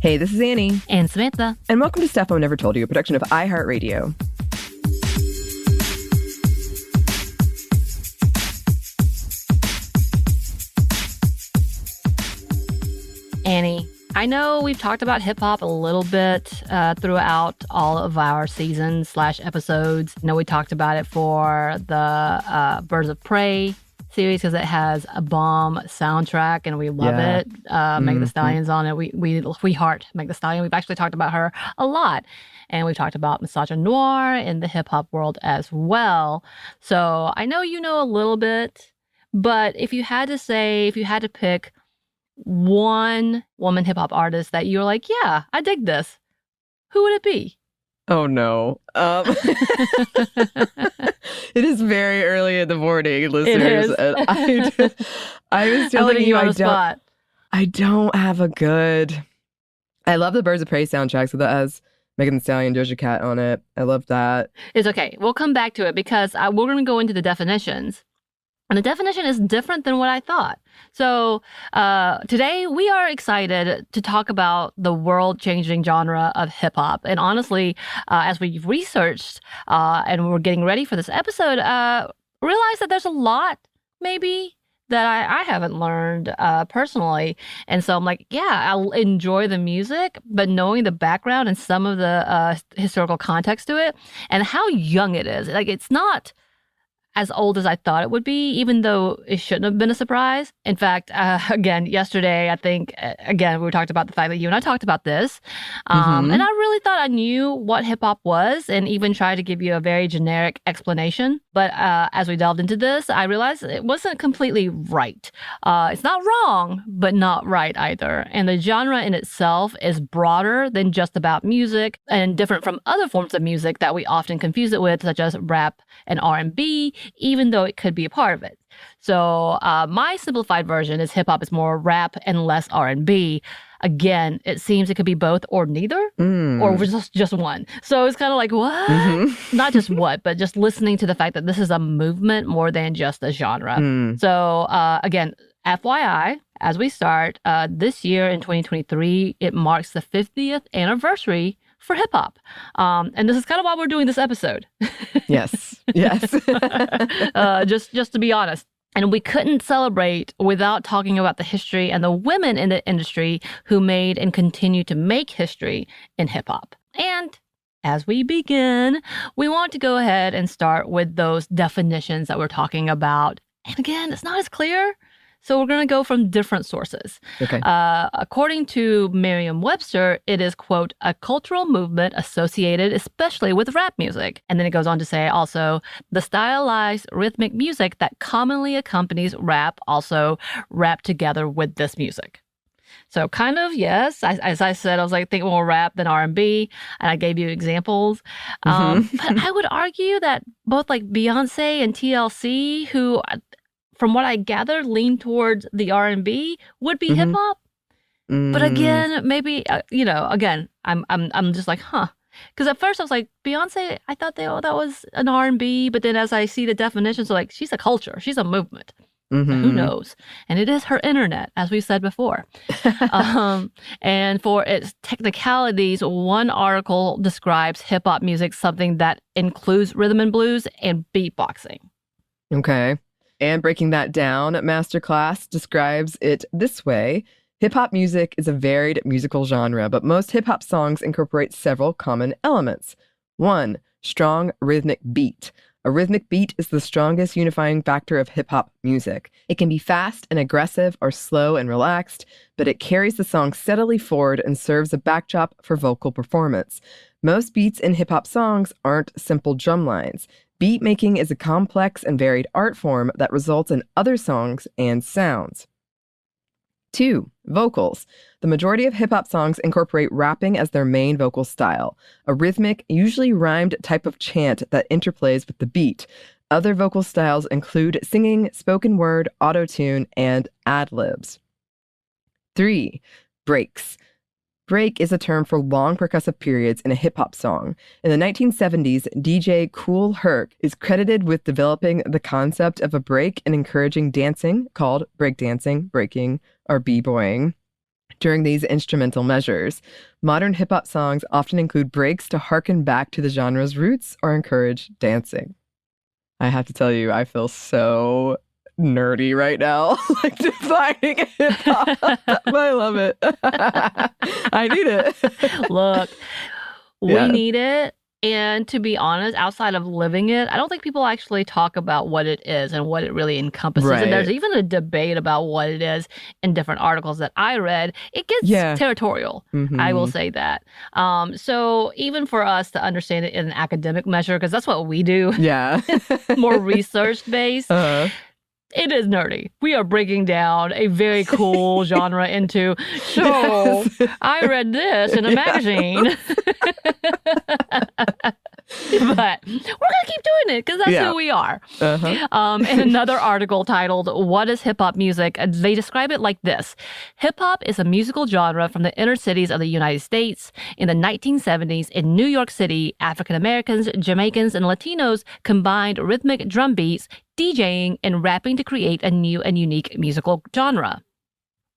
Hey, this is Anney. And Samantha. And welcome to Stuff Mom Never Told You, a production of iHeartRadio. Anney, I know we've talked about hip-hop a little bit throughout all of our seasons/episodes. I know we talked about it for the Birds of Prey series because it has a bomb soundtrack and we love it. Megan Thee Stallion's on it. We heart Megan Thee Stallion. We've actually talked about her a lot. And we've talked about misogynoir in the hip-hop world as well. So I know you know a little bit, but if you had to pick one woman hip-hop artist that you're like, yeah, I dig this, who would it be? Oh, no. It is very early in the morning, listeners. It is. And I was telling you, I don't have a good... I love the Birds of Prey soundtrack, so that has Megan Thee Stallion, Doja Cat on it. I love that. It's okay. We'll come back to it because we're going to go into the definitions. And the definition is different than what I thought. So today we are excited to talk about the world-changing genre of hip-hop. And honestly, as we've researched and we're getting ready for this episode, realize that there's a lot maybe that I haven't learned personally. And so I'm like, yeah, I'll enjoy the music, but knowing the background and some of the historical context to it and how young it is. Like, it's not as old as I thought it would be, even though it shouldn't have been a surprise. In fact, again, yesterday, I think, we talked about the fact that you and I talked about this. And I really thought I knew what hip hop was and even tried to give you a very generic explanation. But as we delved into this, I realized it wasn't completely right. It's not wrong, but not right either. And the genre in itself is broader than just about music and different from other forms of music that we often confuse it with, such as rap and R&B, even though it could be a part of it. So my simplified version is hip hop is more rap and less R&B. Again, it seems it could be both or neither, or just one. So it's kind of like, what? Not just what, but just listening to the fact that this is a movement more than just a genre. So again, FYI, as we start this year in 2023, it marks the 50th anniversary for hip hop. And this is kind of why we're doing this episode. Yes. Just to be honest. And we couldn't celebrate without talking about the history and the women in the industry who made and continue to make history in hip hop. And as we begin, we want to go ahead and start with those definitions that we're talking about. And again, it's not as clear. So we're going to go from different sources. Okay. According to Merriam-Webster, it is, quote, a cultural movement associated especially with rap music. And then it goes on to say also the stylized rhythmic music that commonly accompanies rap, also wrapped together with this music. So kind of, yes, as I said, I was like, think more rap than R&B, and I gave you examples. But I would argue that both like Beyonce and TLC, who, from what I gather, lean towards the R&B, would be hip hop. But again, maybe again, I'm just like, huh? Because at first I was like, Beyonce, I thought that was an R&B, but then as I see the definitions, like she's a culture, she's a movement. So who knows? And it is her internet, as we said before. And for its technicalities, one article describes hip hop music something that includes rhythm and blues and beatboxing. Okay. And breaking that down, Masterclass describes it this way. Hip-hop music is a varied musical genre, but most hip-hop songs incorporate several common elements. 1. Strong rhythmic beat. A rhythmic beat is the strongest unifying factor of hip-hop music. It can be fast and aggressive or slow and relaxed, but it carries the song steadily forward and serves a backdrop for vocal performance. Most beats in hip-hop songs aren't simple drum lines. Beat making is a complex and varied art form that results in other songs and sounds. 2. Vocals. The majority of hip-hop songs incorporate rapping as their main vocal style, a rhythmic, usually rhymed type of chant that interplays with the beat. Other vocal styles include singing, spoken word, auto-tune, and ad-libs. 3. Breaks. Break is a term for long percussive periods in a hip-hop song. In the 1970s, DJ Kool Herc is credited with developing the concept of a break and encouraging dancing called breakdancing, breaking, or b-boying. During these instrumental measures, modern hip-hop songs often include breaks to harken back to the genre's roots or encourage dancing. I have to tell you, I feel so nerdy right now, like defining hip-hop. But I love it. I need it. Look, we Yeah. need it. And to be honest, outside of living it, I don't think people actually talk about what it is and what it really encompasses. And there's Right. even a debate about what it is in different articles that I read. It gets Yeah. territorial. I will say that. So even for us to understand it in an academic measure, because that's what we do, Yeah. more research-based, Uh-huh. it is nerdy. We are breaking down a very cool genre into, so Yes. I read this in a magazine. But we're going to keep doing it because that's Yeah. who we are. Uh-huh. In another article titled, What is Hip Hop Music? They describe it like this. Hip hop is a musical genre from the inner cities of the United States. In the 1970s, in New York City, African Americans, Jamaicans, and Latinos combined rhythmic drum beats, DJing, and rapping to create a new and unique musical genre.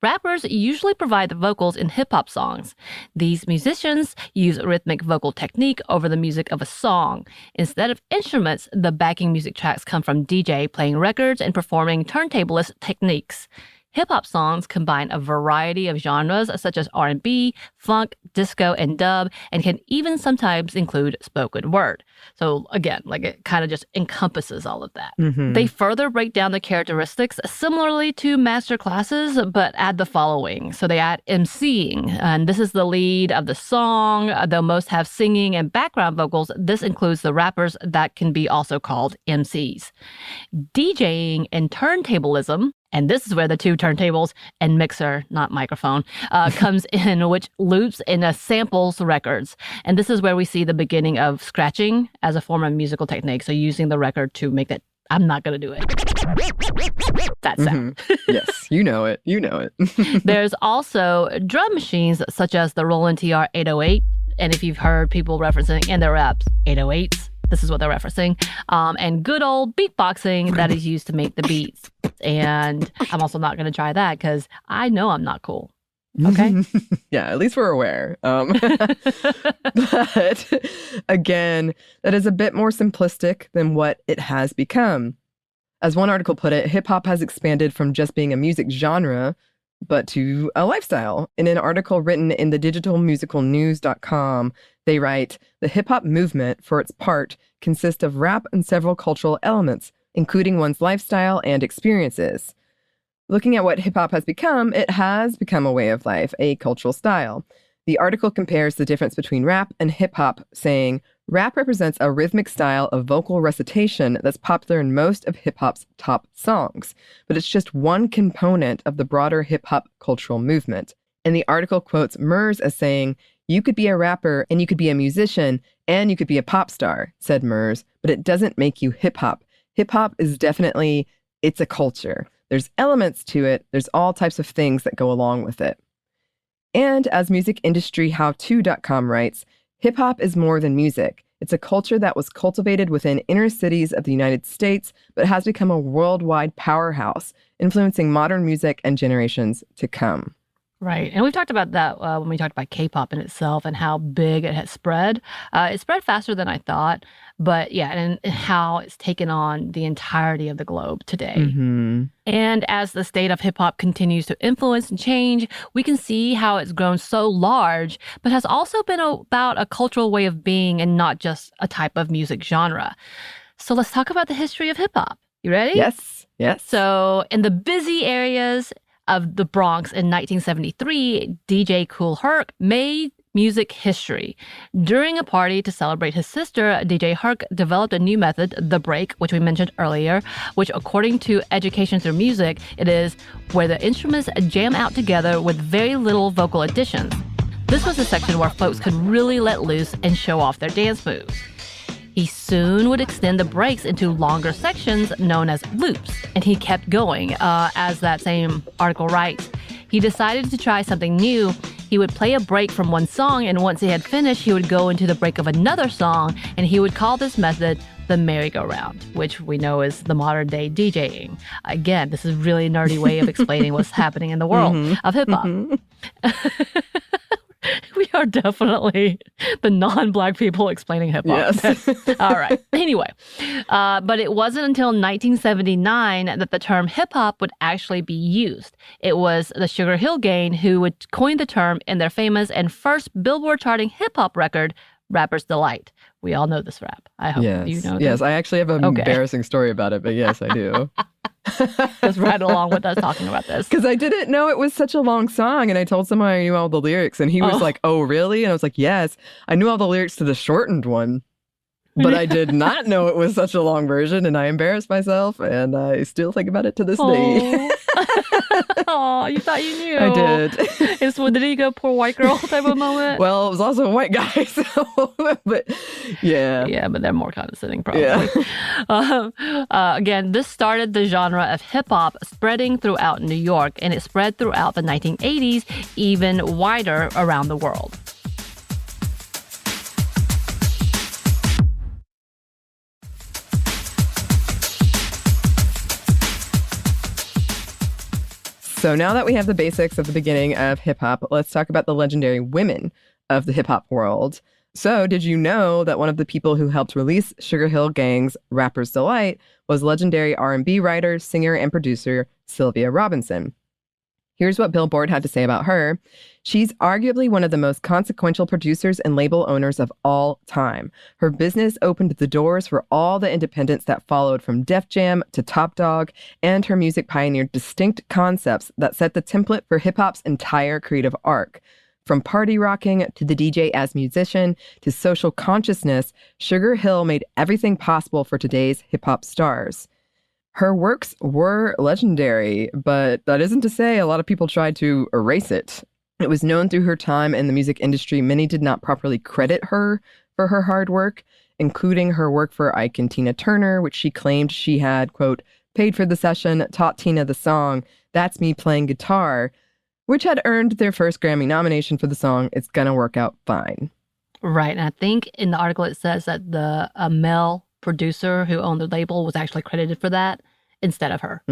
Rappers usually provide the vocals in hip-hop songs. These musicians use rhythmic vocal technique over the music of a song. Instead of instruments, the backing music tracks come from DJ playing records and performing turntablist techniques. Hip-hop songs combine a variety of genres such as R&B, funk, disco, and dub, and can even sometimes include spoken word. So again, like it kind of just encompasses all of that. Mhm. They further break down the characteristics similarly to master classes, but add the following. So they add emceeing, and this is the lead of the song. Though most have singing and background vocals, this includes the rappers that can be also called MCs. DJing and turntablism, and this is where the two turntables and mixer, not microphone, comes in, which loops and samples records. And this is where we see the beginning of scratching as a form of musical technique. So using the record to make that, I'm not going to do it. That sound. Mhm. Yes, you know it. You know it. There's also drum machines such as the Roland TR 808. And if you've heard people referencing in their raps 808s, this is what they're referencing. And good old beatboxing that is used to make the beats. And I'm also not going to try that because I know I'm not cool. Okay. Yeah, at least we're aware. But again, that is a bit more simplistic than what it has become. As one article put it, hip hop has expanded from just being a music genre, but to a lifestyle. In an article written in the digitalmusicalnews.com, they write, the hip hop movement, for its part, consists of rap and several cultural elements, including one's lifestyle and experiences. Looking at what hip hop has become, it has become a way of life, a cultural style. The article compares the difference between rap and hip hop, saying, rap represents a rhythmic style of vocal recitation that's popular in most of hip hop's top songs, but it's just one component of the broader hip hop cultural movement. And the article quotes Murs as saying, you could be a rapper and you could be a musician and you could be a pop star, said Murs, but it doesn't make you hip hop. Hip hop is definitely, it's a culture. There's elements to it. There's all types of things that go along with it. And as musicindustryhowto.com writes, hip-hop is more than music. It's a culture that was cultivated within inner cities of the United States, but has become a worldwide powerhouse, influencing modern music and generations to come. Right. And we've talked about that when we talked about K-pop in itself and how big it has spread. It spread faster than I thought. But yeah, and how it's taken on the entirety of the globe today. Mm-hmm. And as the state of hip hop continues to influence and change, we can see how it's grown so large, but has also been about a cultural way of being and not just a type of music genre. So let's talk about the history of hip hop. You ready? Yes. Yes. So in the busy areas of the Bronx in 1973, DJ Kool Herc made music history. During a party to celebrate his sister, DJ Herc developed a new method, the break, which we mentioned earlier, which according to Education Through Music, it is where the instruments jam out together with very little vocal additions. This was a section where folks could really let loose and show off their dance moves. He soon would extend the breaks into longer sections known as loops, and he kept going. As that same article writes, he decided to try something new. He would play a break from one song, and once he had finished, he would go into the break of another song, and he would call this method the merry-go-round, which we know is the modern-day DJing. Again, this is a really nerdy way of explaining what's happening in the world of hip-hop. We are definitely the non-Black people explaining hip-hop. Yes. All right. Anyway, but it wasn't until 1979 that the term hip-hop would actually be used. It was the Sugar Hill Gang who would coin the term in their famous and first Billboard charting hip-hop record, Rapper's Delight. We all know this rap. I hope you know this. Yes, I actually have an embarrassing story about it, but yes, I do. Just right along with us talking about this. Because I didn't know it was such a long song, and I told someone I knew all the lyrics, and he was like, oh, really? And I was like, yes, I knew all the lyrics to the shortened one, but I did not know it was such a long version, and I embarrassed myself, and I still think about it to this day. Oh, you thought you knew. I did. Did he go poor white girl type of moment? Well, it was also a white guy, so, but yeah. Yeah, but they're more condescending probably. Yeah. Again, this started the genre of hip-hop spreading throughout New York, and it spread throughout the 1980s, even wider around the world. So now that we have the basics of the beginning of hip-hop, let's talk about the legendary women of the hip-hop world. So did you know that one of the people who helped release Sugar Hill Gang's Rapper's Delight was legendary R&B writer, singer, and producer Sylvia Robinson? Here's what Billboard had to say about her. She's arguably one of the most consequential producers and label owners of all time. Her business opened the doors for all the independents that followed, from Def Jam to Top Dog, and her music pioneered distinct concepts that set the template for hip-hop's entire creative arc. From party rocking to the DJ as musician to social consciousness, Sugar Hill made everything possible for today's hip-hop stars. Her works were legendary, but that isn't to say a lot of people tried to erase it. It was known through her time in the music industry many did not properly credit her for her hard work, including her work for Ike and Tina Turner, which she claimed she had, quote, paid for the session, taught Tina the song, That's Me Playing Guitar, which had earned their first Grammy nomination for the song It's Gonna Work Out Fine. Right, and I think in the article it says that the male producer who owned the label was actually credited for that instead of her,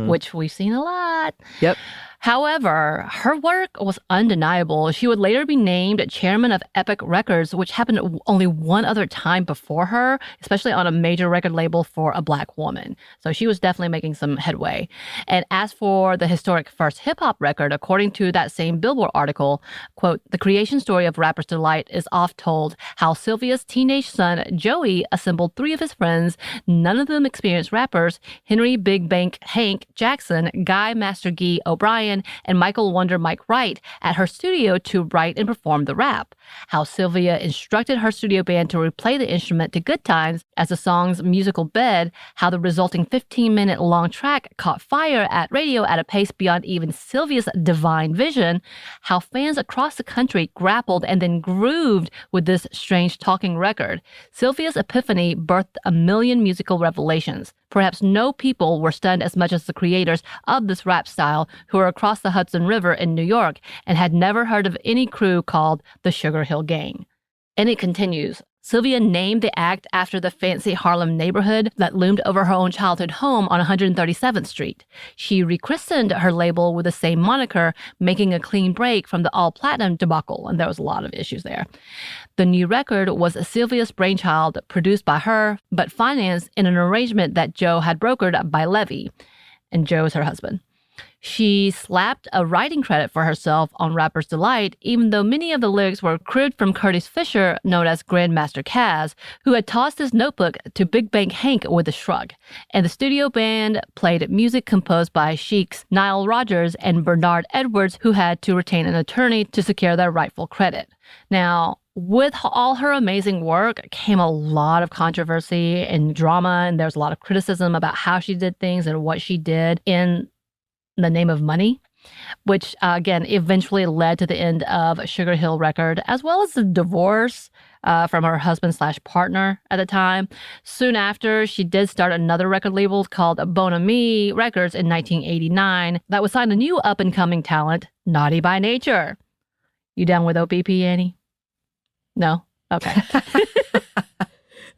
which we've seen a lot. Yep. However, her work was undeniable. She would later be named chairman of Epic Records, which happened only one other time before her, especially on a major record label for a Black woman. So she was definitely making some headway. And as for the historic first hip-hop record, according to that same Billboard article, quote, the creation story of Rapper's Delight is oft told how Sylvia's teenage son, Joey, assembled 3 of his friends, none of them experienced rappers, Henry Big Bank Hank Jackson, Guy Master Gee O'Brien, and Michael Wonder Mike Wright at her studio to write and perform the rap. How Sylvia instructed her studio band to replay the instrument to good times as the song's musical bed, how the resulting 15-minute long track caught fire at radio at a pace beyond even Sylvia's divine vision, how fans across the country grappled and then grooved with this strange talking record. Sylvia's epiphany birthed a million musical revelations. Perhaps no people were stunned as much as the creators of this rap style, who were across the Hudson River in New York and had never heard of any crew called the Sugar Hill Gang. And it continues. Sylvia named the act after the fancy Harlem neighborhood that loomed over her own childhood home on 137th Street. She rechristened her label with the same moniker, making a clean break from the all-platinum debacle, and there was a lot of issues there. The new record was Sylvia's brainchild, produced by her, but financed in an arrangement that Joe had brokered by Levy, and Joe is her husband. She slapped a writing credit for herself on Rapper's Delight, even though many of the lyrics were cribbed from Curtis Fisher, known as Grandmaster Caz, who had tossed his notebook to Big Bank Hank with a shrug. And the studio band played music composed by Chic's Nile Rodgers and Bernard Edwards, who had to retain an attorney to secure their rightful credit. Now, with all her amazing work came a lot of controversy and drama, and there's a lot of criticism about how she did things and what she did in the name of money, which, again, eventually led to the end of Sugar Hill Record, as well as the divorce from her husband/partner at the time. Soon after, she did start another record label called Bon Ami Records in 1989 that would sign a new up-and-coming talent, Naughty by Nature. You down with OPP, Annie? No? Okay.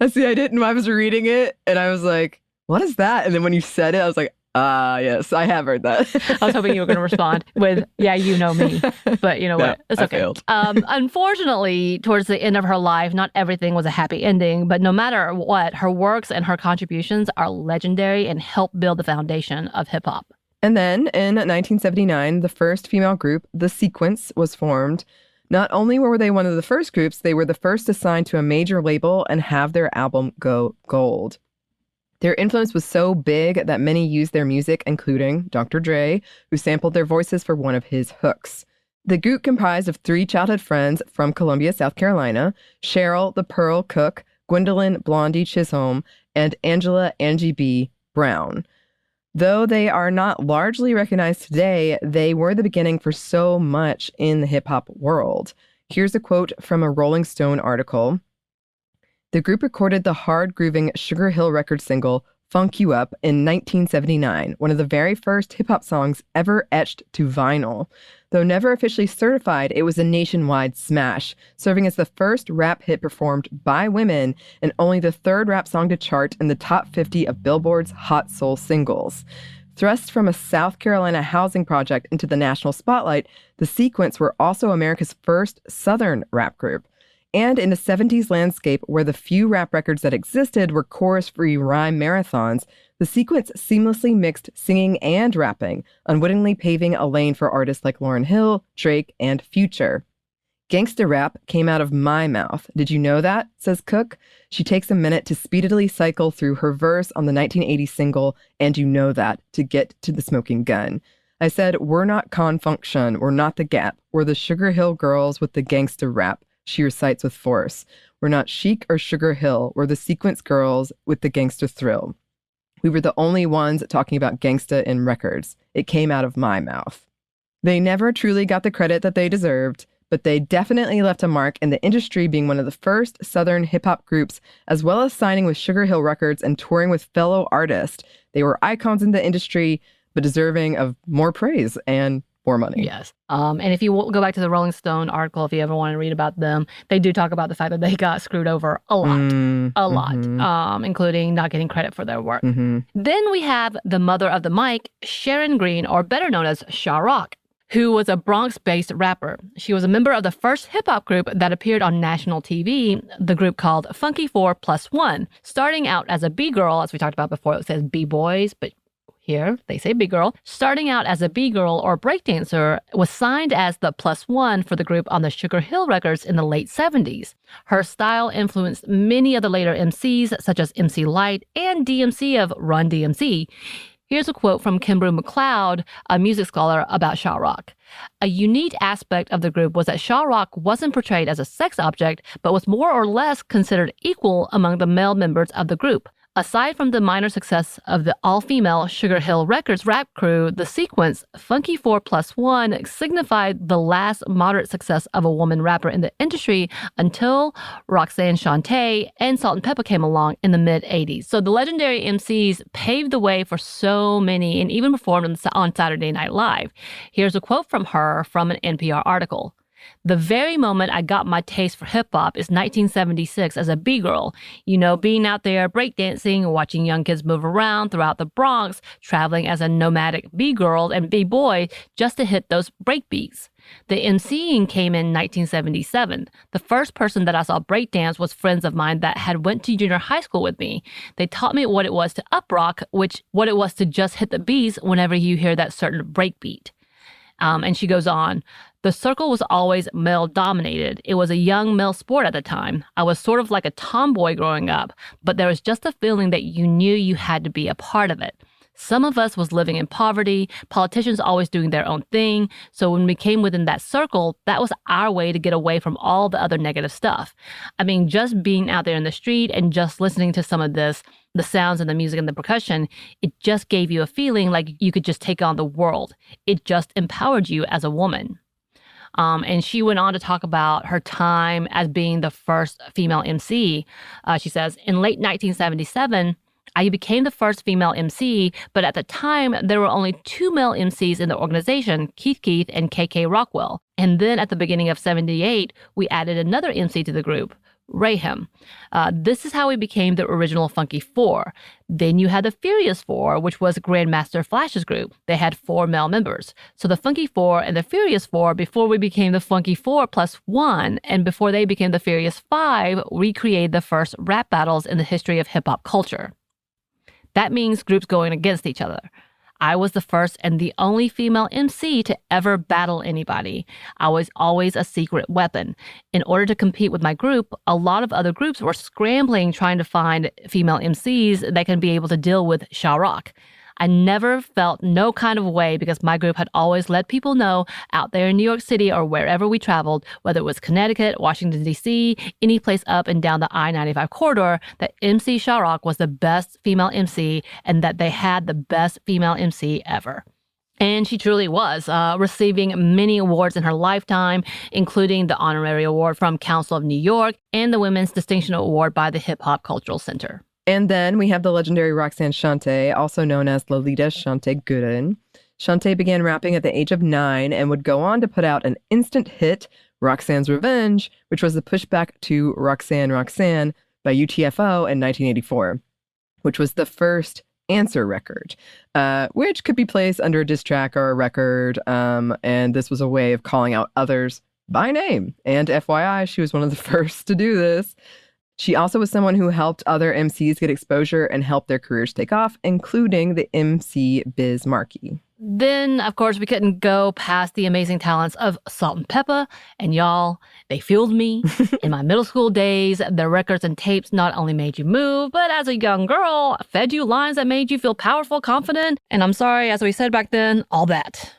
See, I didn't. I was reading it and I was like, what is that? And then when you said it, I was like, yes, I have heard that. I was hoping you were going to respond with, yeah, you know me. But you know what? It's okay. I failed. Unfortunately, towards the end of her life, not everything was a happy ending. But no matter what, her works and her contributions are legendary and help build the foundation of hip hop. And then in 1979, the first female group, The Sequence, was formed. Not only were they one of the first groups, they were the first to sign to a major label and have their album go gold. Their influence was so big that many used their music, including Dr. Dre, who sampled their voices for one of his hooks. The group comprised of 3 childhood friends from Columbia, South Carolina: Cheryl the Pearl Cook, Gwendolyn Blondie Chisholm, and Angela Angie B. Brown. Though they are not largely recognized today, they were the beginning for so much in the hip-hop world. Here's a quote from a Rolling Stone article. The group recorded the hard-grooving Sugar Hill Records single, Funk You Up, in 1979, one of the very first hip-hop songs ever etched to vinyl. Though never officially certified, it was a nationwide smash, serving as the first rap hit performed by women and only the 3rd rap song to chart in the top 50 of Billboard's Hot Soul singles. Thrust from a South Carolina housing project into the national spotlight, The Sequence were also America's first Southern rap group. And in the 70s landscape, where the few rap records that existed were chorus-free rhyme marathons, The Sequence seamlessly mixed singing and rapping, unwittingly paving a lane for artists like Lauryn Hill, Drake, and Future. Gangsta rap came out of my mouth. Did you know that? Says Cook. She takes a minute to speedily cycle through her verse on the 1980 single, And You Know That, to get to the smoking gun. I said, we're not Confunction, we're not The Gap, we're the Sugar Hill girls with the gangsta rap. She recites with force. We're not Chic or Sugar Hill. We're the Sequence girls with the gangster thrill. We were the only ones talking about gangsta in records. It came out of my mouth. They never truly got the credit that they deserved, but they definitely left a mark in the industry, being one of the first Southern hip-hop groups, as well as signing with Sugar Hill Records and touring with fellow artists. They were icons in the industry, but deserving of more praise and more money. Yes. And if you go back to the Rolling Stone article, if you ever want to read about them, they do talk about the fact that they got screwed over a lot, including not getting credit for their work. Then we have the mother of the mic, Sharon Green, or better known as Sha Rock, who was a Bronx-based rapper. She was a member of the first hip-hop group that appeared on national TV, the group called Funky 4+1, starting out as a B-girl, as we talked about before. It says B-boys, but here, they say B-girl. Starting out as a B-girl or breakdancer, was signed as the +1 for the group on the Sugar Hill Records in the late 70s. Her style influenced many of the later MCs, such as MC Lyte and DMC of Run DMC. Here's a quote from Kimbrough McLeod, a music scholar, about Sha Rock. A unique aspect of the group was that Sha Rock wasn't portrayed as a sex object, but was more or less considered equal among the male members of the group. Aside from the minor success of the all-female Sugar Hill Records rap crew, The Sequence, Funky 4+1 signified the last moderate success of a woman rapper in the industry until Roxanne Shante and Salt-N-Pepa came along in the mid-'80s. So the legendary MCs paved the way for so many and even performed on Saturday Night Live. Here's a quote from her from an NPR article. The very moment I got my taste for hip-hop is 1976 as a B-girl. You know, being out there breakdancing, watching young kids move around throughout the Bronx, traveling as a nomadic B-girl and B-boy just to hit those breakbeats. The MCing came in 1977. The first person that I saw breakdance was friends of mine that had went to junior high school with me. They taught me what it was to uprock, what it was to just hit the beats whenever you hear that certain breakbeat. And she goes on, the circle was always male-dominated. It was a young male sport at the time. I was sort of like a tomboy growing up, but there was just a feeling that you knew you had to be a part of it. Some of us was living in poverty, politicians always doing their own thing, so when we came within that circle, that was our way to get away from all the other negative stuff. I mean, just being out there in the street and just listening to some of this, the sounds and the music and the percussion, it just gave you a feeling like you could just take on the world. It just empowered you as a woman. And she went on to talk about her time as being the first female MC. She says, in late 1977, I became the first female MC, but at the time, there were only 2 male MCs in the organization, Keith and KK Rockwell. And then at the beginning of 78, we added another MC to the group, Rayham. This is how we became the original Funky Four. Then you had the Furious Four, which was Grandmaster Flash's group. They had 4 male members. So the Funky Four and the Furious Four, before we became the Funky Four plus 1, and before they became the Furious 5, we created the first rap battles in the history of hip-hop culture. That means groups going against each other. I was the first and the only female MC to ever battle anybody. I was always a secret weapon. In order to compete with my group, a lot of other groups were scrambling trying to find female MCs that can be able to deal with Sha-Rock. I never felt no kind of way because my group had always let people know out there in New York City or wherever we traveled, whether it was Connecticut, Washington, D.C., any place up and down the I-95 corridor, that MC Sha-Rock was the best female MC and that they had the best female MC ever. And she truly was, receiving many awards in her lifetime, including the Honorary Award from Council of New York and the Women's Distinction Award by the Hip Hop Cultural Center. And then we have the legendary Roxanne Shante, also known as Lolita Shante Gooden. Shante began rapping at the age of 9 and would go on to put out an instant hit, Roxanne's Revenge, which was the pushback to Roxanne Roxanne by UTFO in 1984, which was the first answer record, which could be placed under a diss track or a record. And this was a way of calling out others by name. And FYI, she was one of the first to do this. She also was someone who helped other MCs get exposure and helped their careers take off, including the MC Biz Markie. Then, of course, we couldn't go past the amazing talents of Salt and Peppa. And y'all, they fueled me. In my middle school days, their records and tapes not only made you move, but as a young girl, fed you lines that made you feel powerful, confident. And I'm sorry, as we said back then, all that.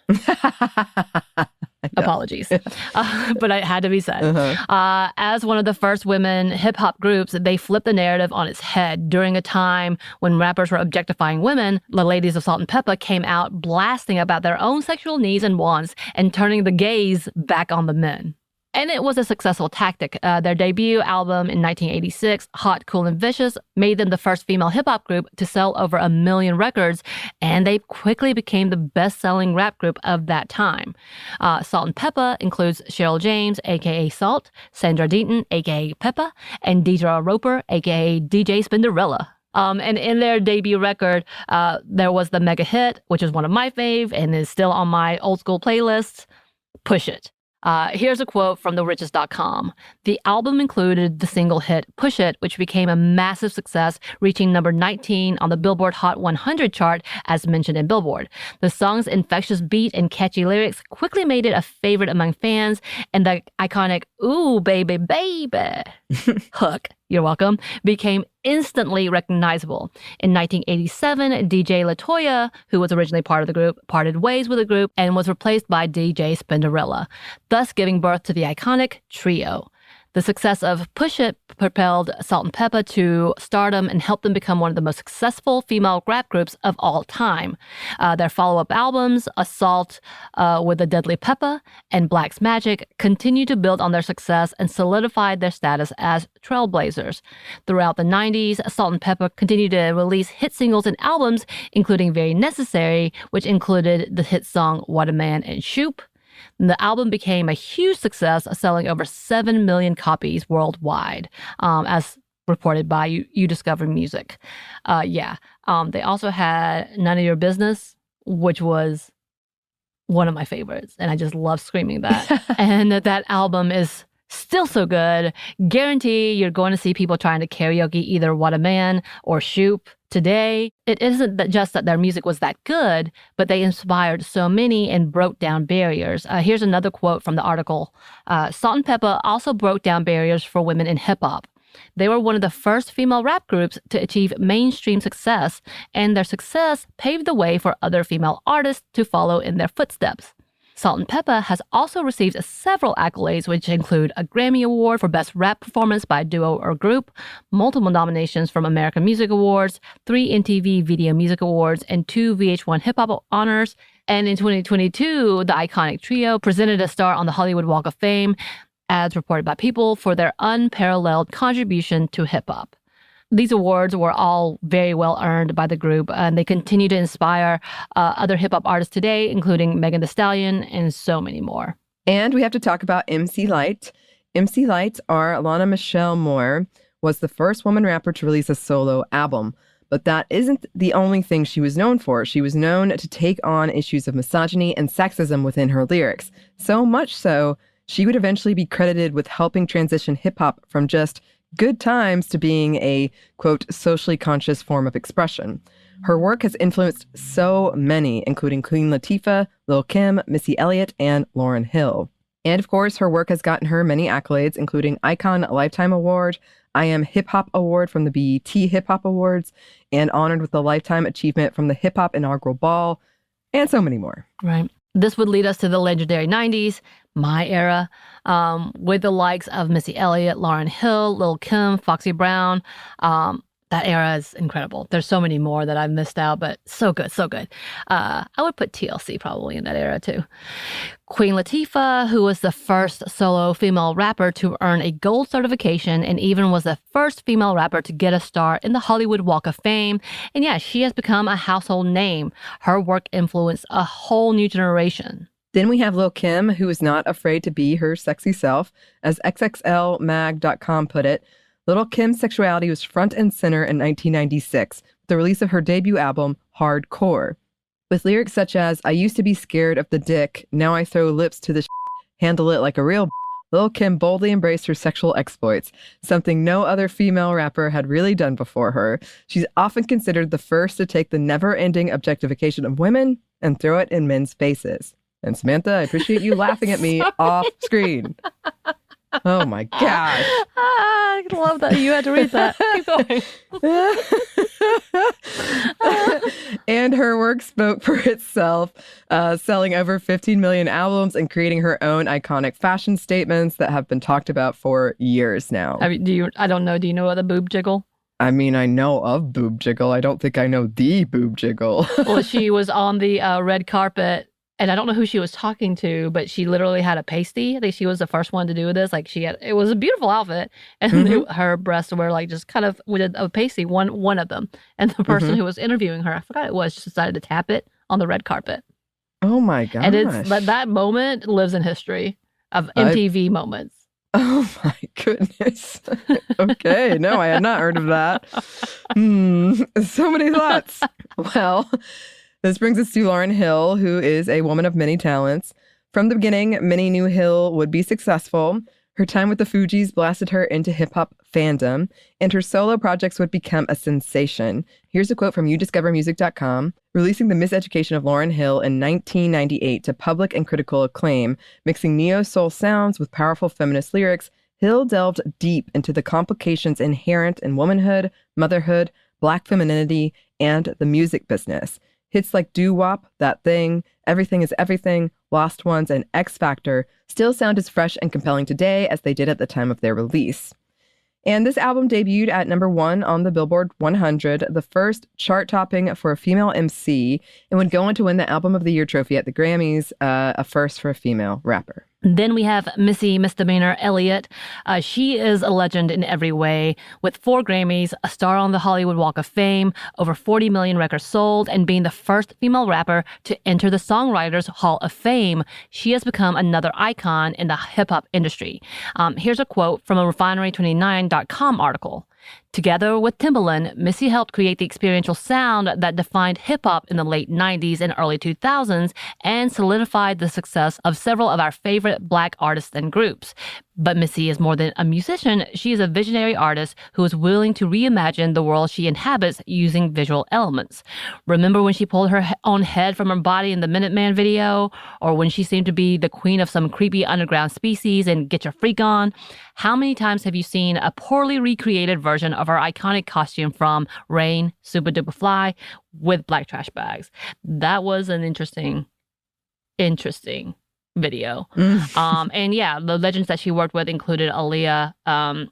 Apologies. But it had to be said. As one of the first women hip-hop groups, they flipped the narrative on its head. During a time when rappers were objectifying women, the ladies of Salt and Peppa came out blasting about their own sexual needs and wants and turning the gaze back on the men. And it was a successful tactic. Their debut album in 1986, Hot, Cool, and Vicious, made them the first female hip-hop group to sell over 1 million records, and they quickly became the best-selling rap group of that time. Salt and Peppa includes Cheryl James, a.k.a. Salt, Sandra Deaton, a.k.a. Peppa, and Deidre Roper, a.k.a. DJ Spinderella. And in their debut record, there was the mega hit, which is one of my fave and is still on my old school playlists, Push It. Here's a quote from TheRiches.com. The album included the single hit Push It, which became a massive success, reaching number 19 on the Billboard Hot 100 chart, as mentioned in Billboard. The song's infectious beat and catchy lyrics quickly made it a favorite among fans, and the iconic "Ooh, baby, baby" hook, you're welcome, became instantly recognizable. In 1987, DJ LaToya, who was originally part of the group, parted ways with the group and was replaced by DJ Spinderella, thus giving birth to the iconic trio. The success of Push It propelled Salt and Peppa to stardom and helped them become one of the most successful female rap groups of all time. Their follow-up albums, Assault with the Deadly Peppa and Black's Magic, continued to build on their success and solidified their status as trailblazers. Throughout the 90s, Salt and Peppa continued to release hit singles and albums, including Very Necessary, which included the hit song What a Man and Shoop. The album became a huge success, selling over 7 million copies worldwide, as reported by You Discover Music. They also had None of Your Business, which was one of my favorites, and I just love screaming that. And that album is still so good. Guarantee you're going to see people trying to karaoke either What a Man or Shoop today. It isn't that just that their music was that good, but they inspired so many and broke down barriers. Here's another quote from the article. Salt and Peppa also broke down barriers for women in hip-hop. They were one of the first female rap groups to achieve mainstream success, and their success paved the way for other female artists to follow in their footsteps. Salt and Peppa has also received several accolades, which include a Grammy Award for Best Rap Performance by a Duo or Group, multiple nominations from American Music Awards, 3 MTV Video Music Awards, and 2 VH1 Hip Hop Honors. And in 2022, the iconic trio presented a star on the Hollywood Walk of Fame, as reported by People, for their unparalleled contribution to hip hop. These awards were all very well earned by the group, and they continue to inspire other hip-hop artists today, including Megan Thee Stallion and so many more. And we have to talk about MC Lyte. MC Light, or Lana Michelle Moore, was the first woman rapper to release a solo album. But that isn't the only thing she was known for. She was known to take on issues of misogyny and sexism within her lyrics. So much so, she would eventually be credited with helping transition hip-hop from just good times to being a, quote, socially conscious form of expression. Her work has influenced so many, including Queen Latifah, Lil' Kim, Missy Elliott, and Lauryn Hill. And of course, her work has gotten her many accolades, including Icon Lifetime Award, I Am Hip Hop Award from the BET Hip Hop Awards, and honored with the Lifetime Achievement from the Hip Hop Inaugural Ball, and so many more. Right. This would lead us to the legendary 90s, my era, with the likes of Missy Elliott, Lauryn Hill, Lil' Kim, Foxy Brown. That era is incredible. There's so many more that I've missed out, but so good, so good. I would put TLC probably in that era too. Queen Latifah, who was the first solo female rapper to earn a gold certification and even was the first female rapper to get a star in the Hollywood Walk of Fame. And yeah, she has become a household name. Her work influenced a whole new generation. Then we have Lil' Kim, who is not afraid to be her sexy self. As XXLMag.com put it, Lil' Kim's sexuality was front and center in 1996 with the release of her debut album, Hardcore. With lyrics such as, I used to be scared of the dick, now I throw lips to the handle it like a real Lil' Kim boldly embraced her sexual exploits, something no other female rapper had really done before her. She's often considered the first to take the never-ending objectification of women and throw it in men's faces. And Samantha, I appreciate you laughing at me off screen. Oh my gosh. I love that you had to read that. Keep going. And her work spoke for itself, selling over 15 million albums and creating her own iconic fashion statements that have been talked about for years now. I mean, I don't know. Do you know what the boob jiggle? I mean, I know of boob jiggle. I don't think I know the boob jiggle. Well, she was on the red carpet. And I don't know who she was talking to, but she literally had a pasty. I think she was the first one to do this. Like it was a beautiful outfit, and her breasts were like just kind of with a pasty. One of them, and the person who was interviewing her, I forgot it was, just decided to tap it on the red carpet. Oh my gosh! And it's that moment lives in history of MTV moments. Oh my goodness! Okay, no, I had not heard of that. So many thoughts. Well. This brings us to Lauryn Hill, who is a woman of many talents. From the beginning, many knew Hill would be successful. Her time with the Fugees blasted her into hip-hop fandom, and her solo projects would become a sensation. Here's a quote from youdiscovermusic.com. Releasing The Miseducation of Lauryn Hill in 1998 to public and critical acclaim, mixing neo-soul sounds with powerful feminist lyrics, Hill delved deep into the complications inherent in womanhood, motherhood, Black femininity, and the music business. Hits like Doo-Wop, That Thing, Everything is Everything, Lost Ones, and X Factor still sound as fresh and compelling today as they did at the time of their release. And this album debuted at #1 on the Billboard 100, the first chart-topping for a female MC, and would go on to win the Album of the Year trophy at the Grammys, a first for a female rapper. Then we have Missy Misdemeanor Elliott. She is a legend in every way, with 4 Grammys, a star on the Hollywood Walk of Fame, over 40 million records sold, and being the first female rapper to enter the Songwriters Hall of Fame. She has become another icon in the hip-hop industry. Here's a quote from a Refinery29.com article. Together with Timbaland, Missy helped create the experiential sound that defined hip-hop in the late 90s and early 2000s and solidified the success of several of our favorite Black artists and groups. But Missy is more than a musician. She is a visionary artist who is willing to reimagine the world she inhabits using visual elements. Remember when she pulled her own head from her body in the Minuteman video? Or when she seemed to be the queen of some creepy underground species in Get Your Freak On? How many times have you seen a poorly recreated version of her iconic costume from Rain, Super Duper Fly, with black trash bags? That was an interesting video. And yeah, the legends that she worked with included Aaliyah,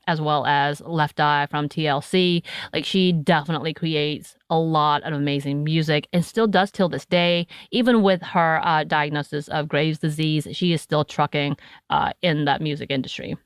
as well as Left Eye from TLC. Like, she definitely creates a lot of amazing music and still does till this day. Even with her diagnosis of Graves' disease, she is still trucking in that music industry.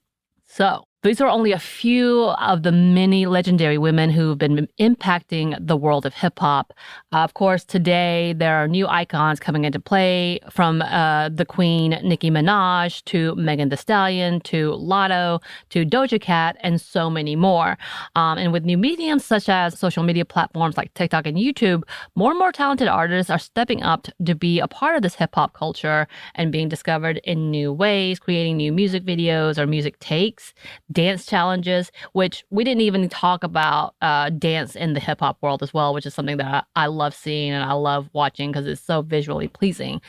So These are only a few of the many legendary women who've been impacting the world of hip hop. Of course, today there are new icons coming into play, from the Queen Nicki Minaj to Megan Thee Stallion to Lotto to Doja Cat and so many more. And with new mediums such as social media platforms like TikTok and YouTube, more and more talented artists are stepping up to be a part of this hip hop culture and being discovered in new ways, creating new music videos or music takes, dance challenges, which we didn't even talk about dance in the hip hop world as well, which is something that I love seeing and I love watching because it's so visually pleasing.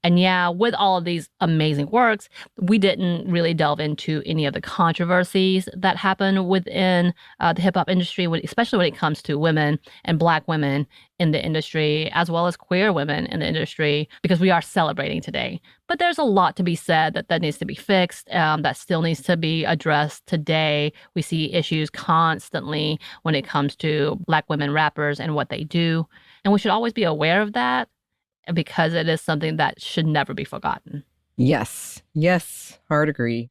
And yeah, with all of these amazing works, we didn't really delve into any of the controversies that happen within the hip hop industry, especially when it comes to women and Black women in the industry, as well as queer women in the industry, because we are celebrating today. But there's a lot to be said that needs to be fixed, that still needs to be addressed today. We see issues constantly when it comes to Black women rappers and what they do. And we should always be aware of that, because it is something that should never be forgotten. Yes, hard agree.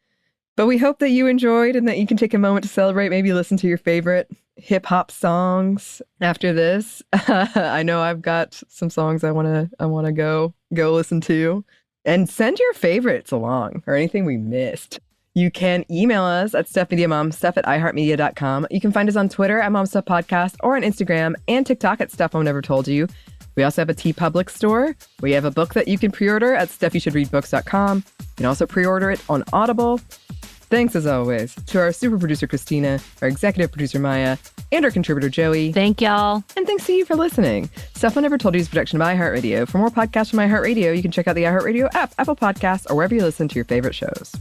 But we hope that you enjoyed and that you can take a moment to celebrate, maybe listen to your favorite hip hop songs after this. I know I've got some songs I want to go listen to. And send your favorites along or anything we missed. You can email us at stuffmediamomstuff@iheartmedia.com. You can find us on Twitter at MomStuffPodcast or on Instagram and TikTok at Stuff Mom Never Told You. We also have a TeePublic store. We have a book that you can pre-order at stuffyoushouldreadbooks.com. You can also pre-order it on Audible. Thanks, as always, to our super producer, Christina, our executive producer, Maya, and our contributor, Joey. Thank y'all. And thanks to you for listening. Stuff I Never Told You is a production of iHeartRadio. For more podcasts from iHeartRadio, you can check out the iHeartRadio app, Apple Podcasts, or wherever you listen to your favorite shows.